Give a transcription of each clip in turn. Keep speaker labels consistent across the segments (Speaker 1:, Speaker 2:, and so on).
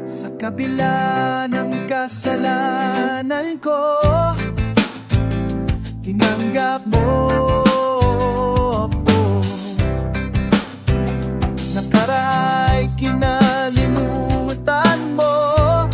Speaker 1: Sa kabila ng kasalanan ko, tinanggap mo ako. Nakaray kinalimutan mo,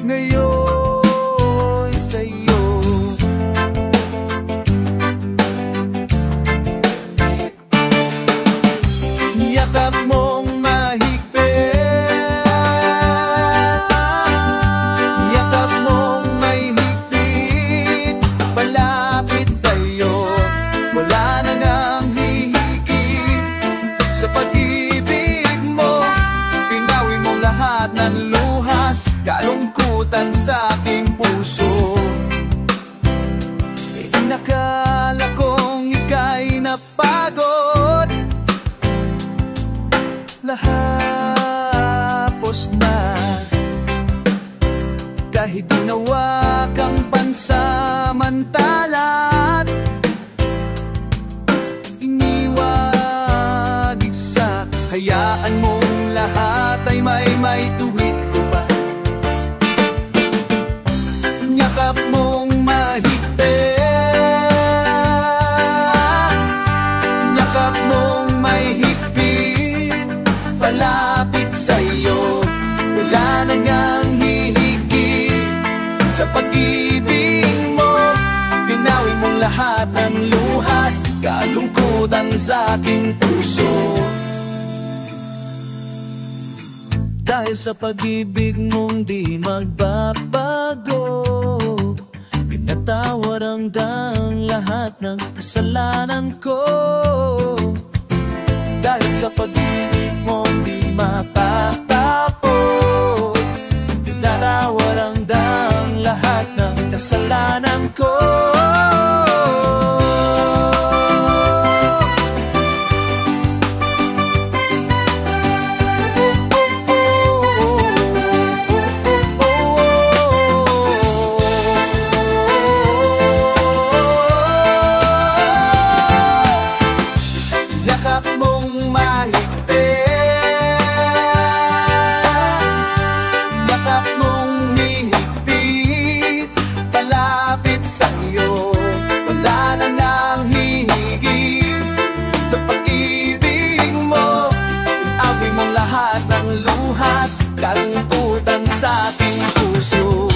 Speaker 1: ngayon sa'yo. Yakap mong mahigpit, yakap mong may higpit, palapit sa'yo. Wala na ngang hihigit sa pag-ibig mo. Pinawi mo lahat ng luhat, kalungkutan sa aking puso. Inakala kong ika'y napagod, lahapos na. Kahit ginawa kang pansamantalat, iniwag isa. Hayaan mong lahat ay may tuwid ko pa. Yakap mong mahigpit, yakap mong may higpit, palapit sa'yo. Wala na ngang hihigit sa pag-ibig mo. Pinawi mong lahat ng luhat, kalungkutan sa aking puso. Dahil sa pag-ibig mong di magbabago, pinatawad hanggang lahat ng kasalanan ko. Dahil sa pag-ibig mong di matatapos, pinatawad hanggang lahat ng kasalanan ko. Yakap mong mahigpit, yakap mong hihigpit, palapit sa'yo. Wala na nang hihigit sa pag-ibig mo. Inawi mong lahat ng luhat, kalungkutan sa aking puso.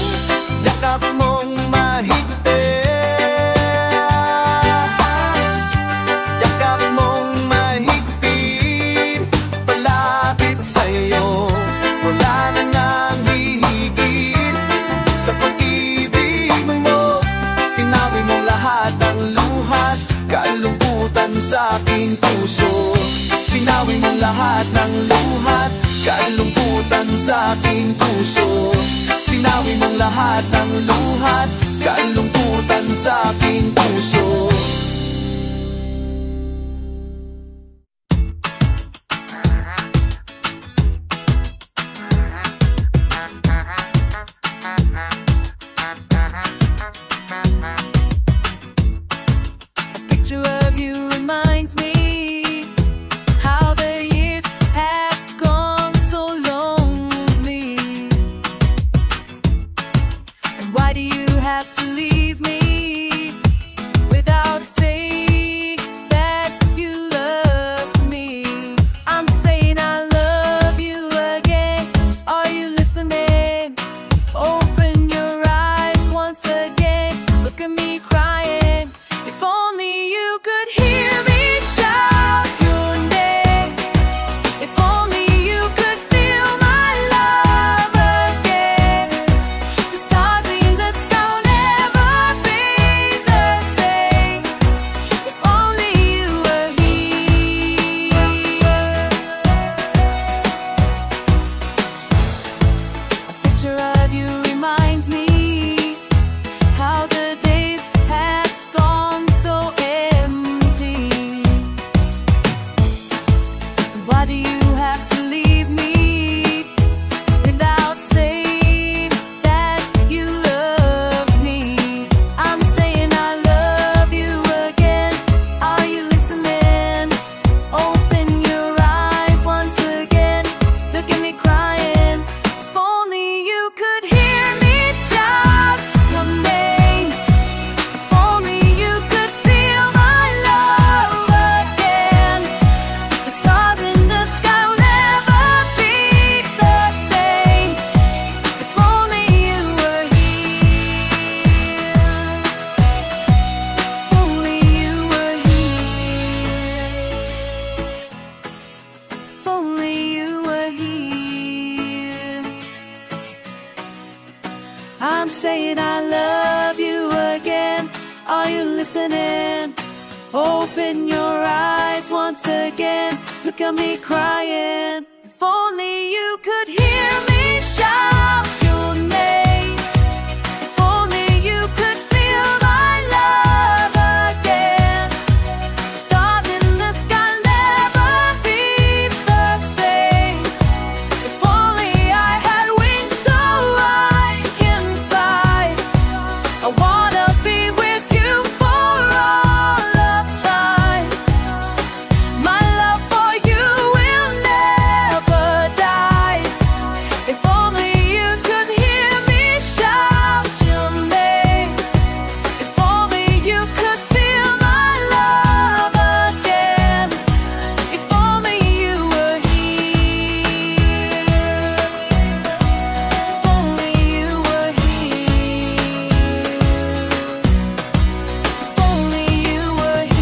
Speaker 1: Yakap mong mahigpit, yakap mong mahigpit, palapit sa'yo. Wala na nang hihigit sa pag-ibig mo. Pinawi mo lahat ng luhat, kalungkutan sa aking puso. Pinawi mo lahat ng luhat, kalungkutan sa aking puso. Pinawi mo lahat ng luhat, kalungkutan sa aking puso.
Speaker 2: Picture of you reminds me how the years have gone so lonely. And why do you have to leave me without saying that you love me? I'm saying I love you again. Are you listening? Open your eyes once again. Look at me crying. If only you could hear me shout your name. If only you could feel my love again. The stars in the sky will never be the same. If only you were here. A picture of you reminds me how the days have gone so empty. Why do you have to leave me without saying that you love me? I'm saying I love you again. Are you listening? Open your eyes once again. Look at me cry. listening. Open your eyes once again. Look at me crying. If only you could hear me shout your name. If only you could feel my love again. Stars in the sky never be the same. If only I had wings so I can fly. I wanna be with you for all of time. My love for you will never die. If only you could hear me shout your name. If only you could feel my love again. If only you were here. If only you were here. If only you were here.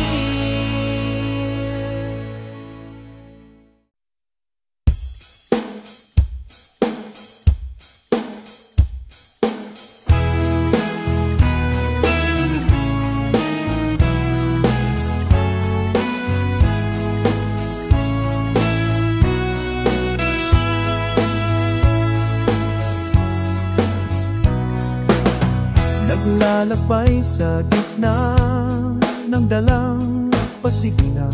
Speaker 1: Naglalakbay sa gitna ng dalang pasigna.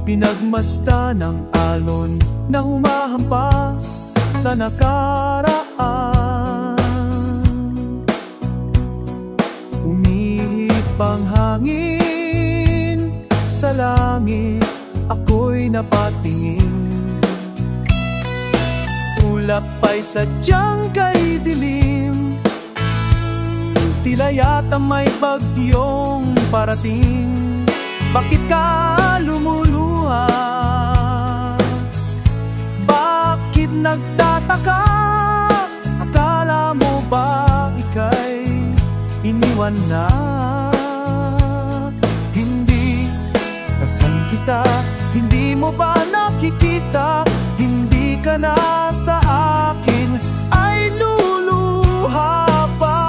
Speaker 1: Pinagmasdan ng alon na humahampas sa nakaraan. Umihip ang hangin sa langit, ako'y napatingin. Ulap ay sadyang kay dilim, tila yata may bagyong parating. Bakit ka lumuluha? Bakit nagtataka? Akala mo ba ika'y iniwan na? Hindi, nasan kita? Hindi mo ba nakikita? Hindi ka na sa akin, ay luluha pa.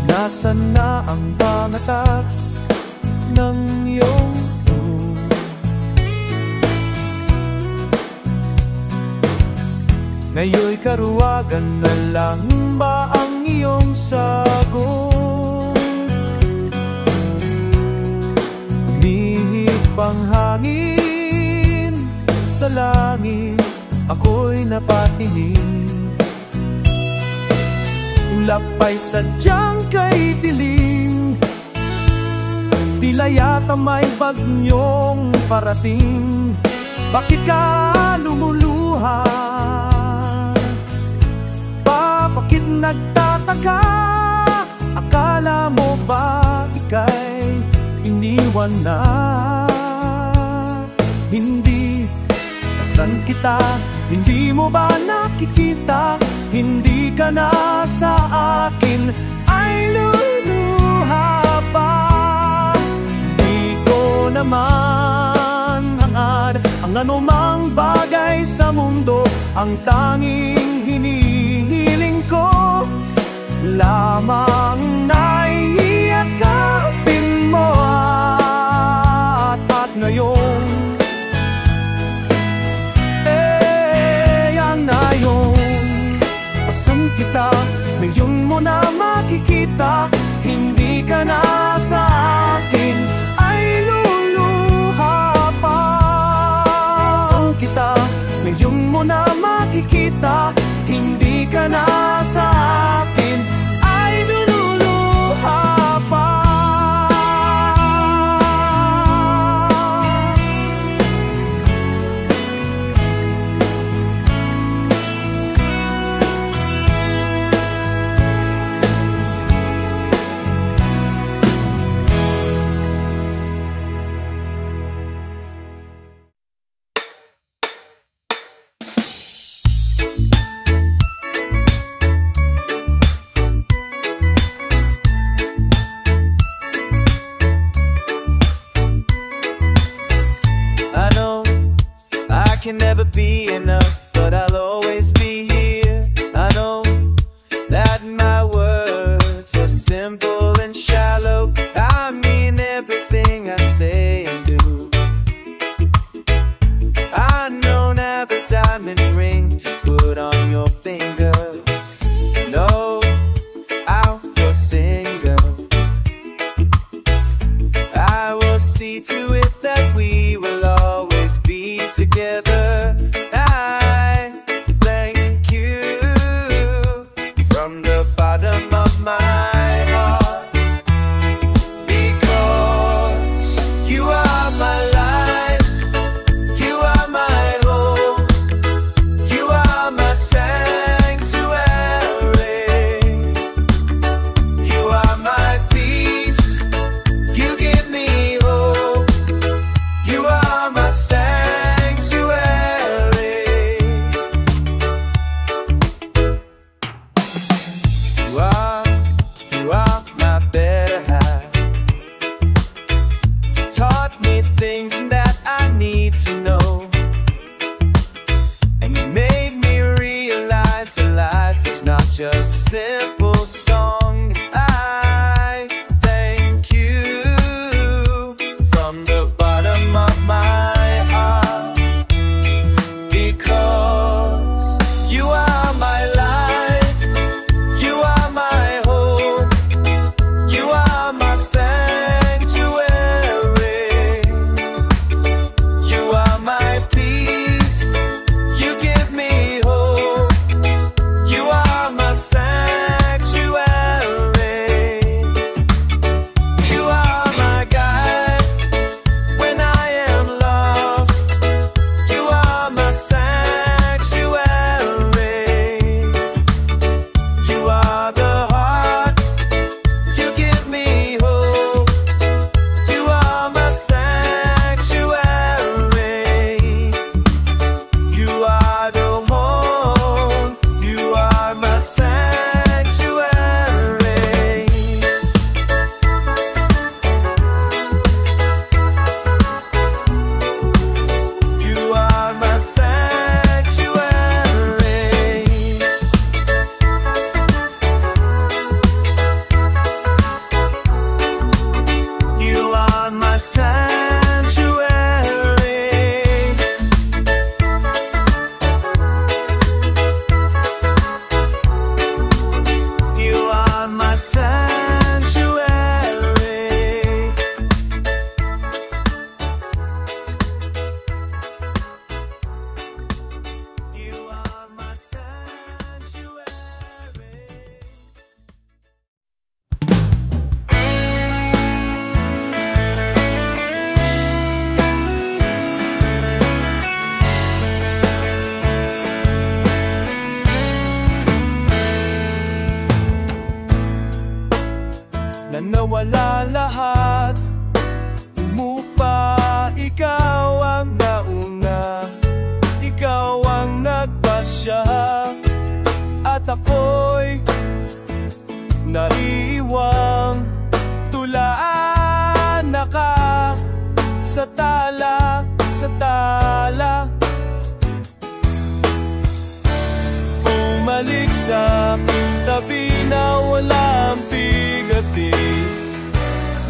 Speaker 1: Nasaan na ang mga taks ng iyong phone? Ngayon'y karuwagan na lang ba ang iyong sagot? Umihip ang hangin sa langit, ako'y napatingin. Ulap ay sadyang kay dilim, tila yata may bagyong parating. Bakit ka lumuluha? Bakit nagtataka? Akala mo ba ika'y iniwan na? Hindi, nasan kita? Hindi mo ba nakikita? Hindi ka na sa akin, ay luluha pa. Di ko naman hangad ang anumang bagay sa mundo. Ang tanging hinihiling ko lamang na iakapin mo at ngayon, yan na yun. Pasan kita, ngayon mo na makikita. Hindi ka na sa akin, ay luluha pa. Pasan kita, ngayon mo na makikita. Hindi ka na sa akin, ay luluha pa. be enough, but I'll always be here. I know that my words are simple and shallow. I mean everything I say and do. I don't have a diamond ring to put on your finger. No, I'm your single. I will see to it that we will always be together. I thank you from the bottom of my heart, because you are my life, you are my home, you are my sanctuary, you are my peace, you give me hope, you are my sanctuary. You are my better half. You taught me things that I need to know, and you made me realize that life is not just simple song. I thank you from the bottom of my heart, because you are my life, you are my home, you are my sanctuary, you are my peace, you give me hope, you are my sanctuary, you are my guide when I am lost, you are my sanctuary, you are the heart, you give me hope, you are my sanctuary, you are the home, you are my sanctuary. You are my sanctuary. You are my sanctuary. You are my sanctuary. You are my sanctuary. Na nawala lahat, mo pa ikaw ang nauna, ikaw ang nagpasya, at ako'y naiiwang tulaan na ka sa tala, sa tala. Bumalik sa aking tabi na walang bigati,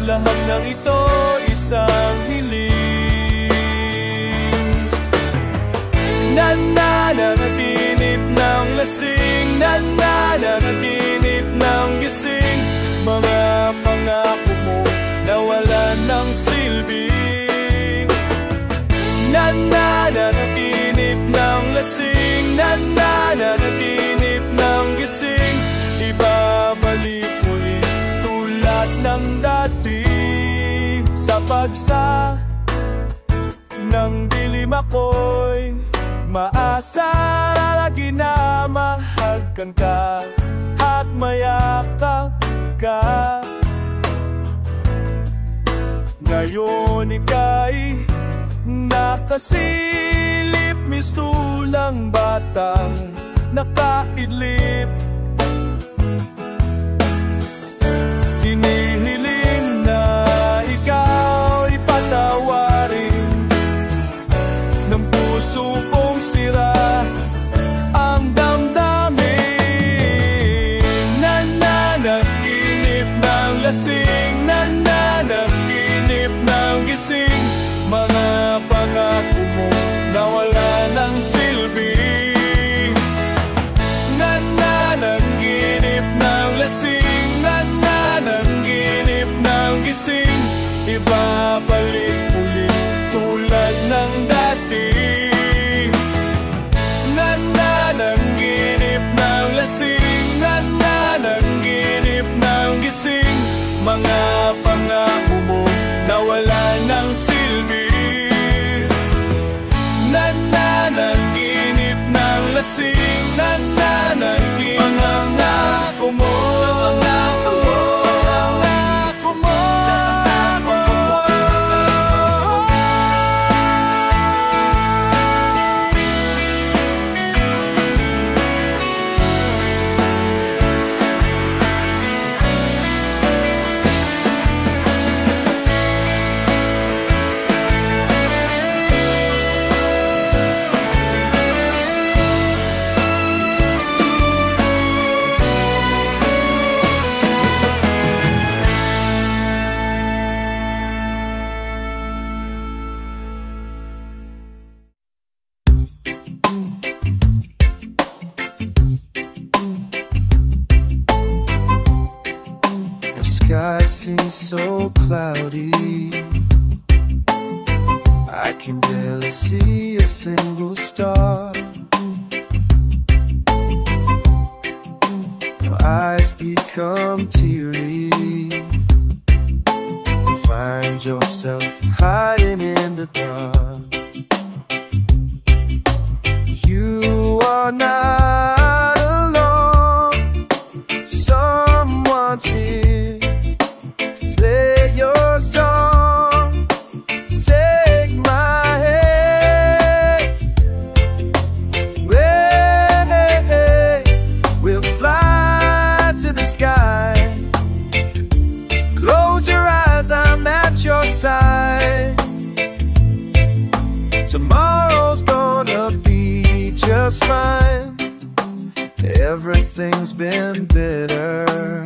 Speaker 1: lahat ng ito isang hiling. Nananaginip ng lasing, nananaginip ng gising, mga pangako mo nawalan ng silbi. Nananaginip ng lasing, nananaginip ng gising, ibabalik muli tulad ng dati. Sa pagsa ng dilim ako'y maasa, lagi na mahalkan ka at mayakap ka. Ngayon ika'y nakasilip, mistulang batang nakaidlip. Hinihiling na ikaw ipatawarin ng puso kong si kasing nananahimik. Pangangako mo, pangangako mo, pangangako mo. Sky seems so cloudy, I can barely see a single star. Your eyes become teary, you find yourself hiding in the dark. You are not alone, someone's here. Play your song, take my hand. We'll fly to the sky. Close your eyes, I'm at your side. Tomorrow's gonna be just fine. Everything's been better.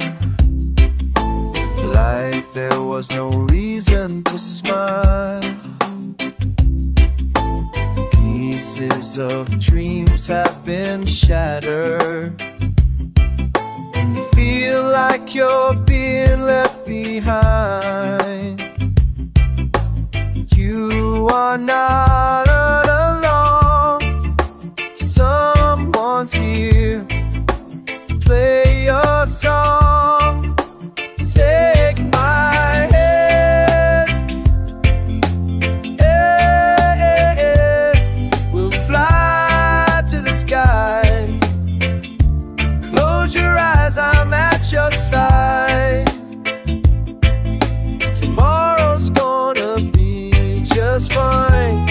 Speaker 1: Like there was no reason to smile. Pieces of dreams have been shattered. You feel like you're being left behind. You are not alone, someone's here. Play your song, take my hand. We'll fly to the sky. Close your eyes, I'm at your side. Tomorrow's gonna be just fine.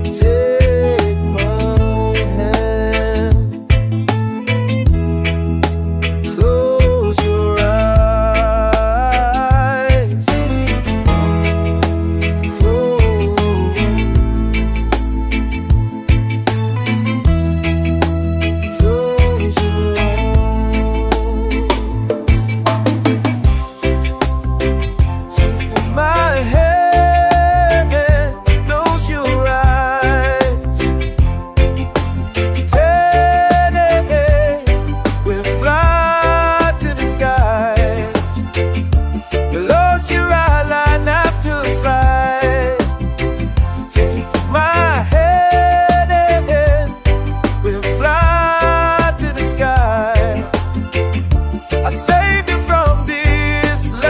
Speaker 1: Take my hand. Close your eyes. Close your eyes. Take my hand, close your eyes. We'll fly to the sky. Close your eye, line up to slide. Take my hand, we'll fly to the sky. I'll save you from this life.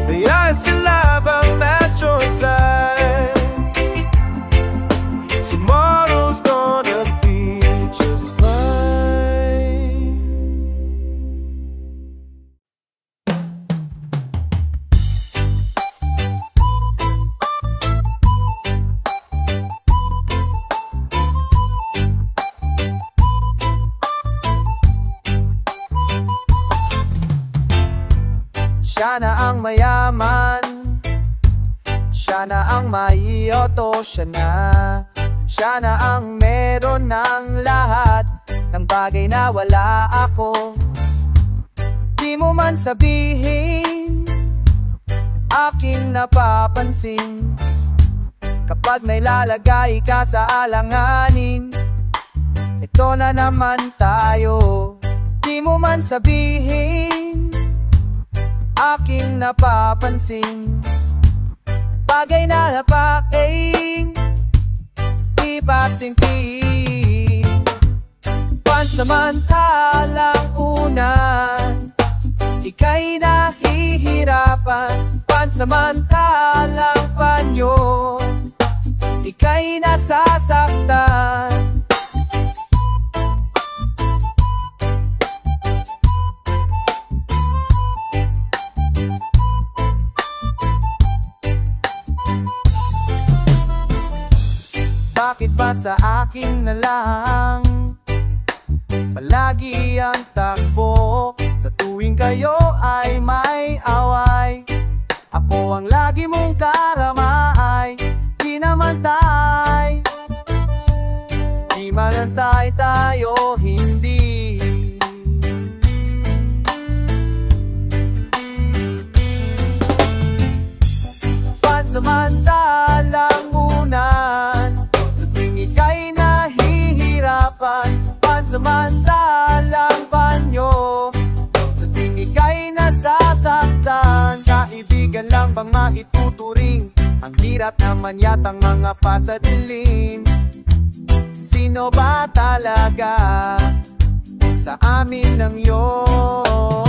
Speaker 1: The ice alive, I'm at your side. Tomorrow's gonna be just fine. Siya na ang mayaman, siya na ang maiyoto, siya na ang meron ng lahat ng bagay na wala ako. Di mo man sabihin, aking napapansin. Kapag nailalagay ka sa alanganin, ito na naman tayo. Di mo man sabihin, aking napapansin. Bagay na napaking ipatingting. Pansamantalang unan, ika'y nahihirapan. Pansamantalang panyo, ika'y nasa Bakit ba sa akin na lang palagi ang takbo? Sa tuwing kayo ay may away, ako ang lagi mong karamay. Di naman tay, di manantay tayo, hindi. Pansamantalang unan, sa tuwing ika'y nahihirapan. Pansamantalang panyo, sa tuwing ika'y nasasaktan. Kaibigan lang bang maituturing? Ang hirap naman yatang mga pasadilim. Sino ba talaga sa amin ng yun?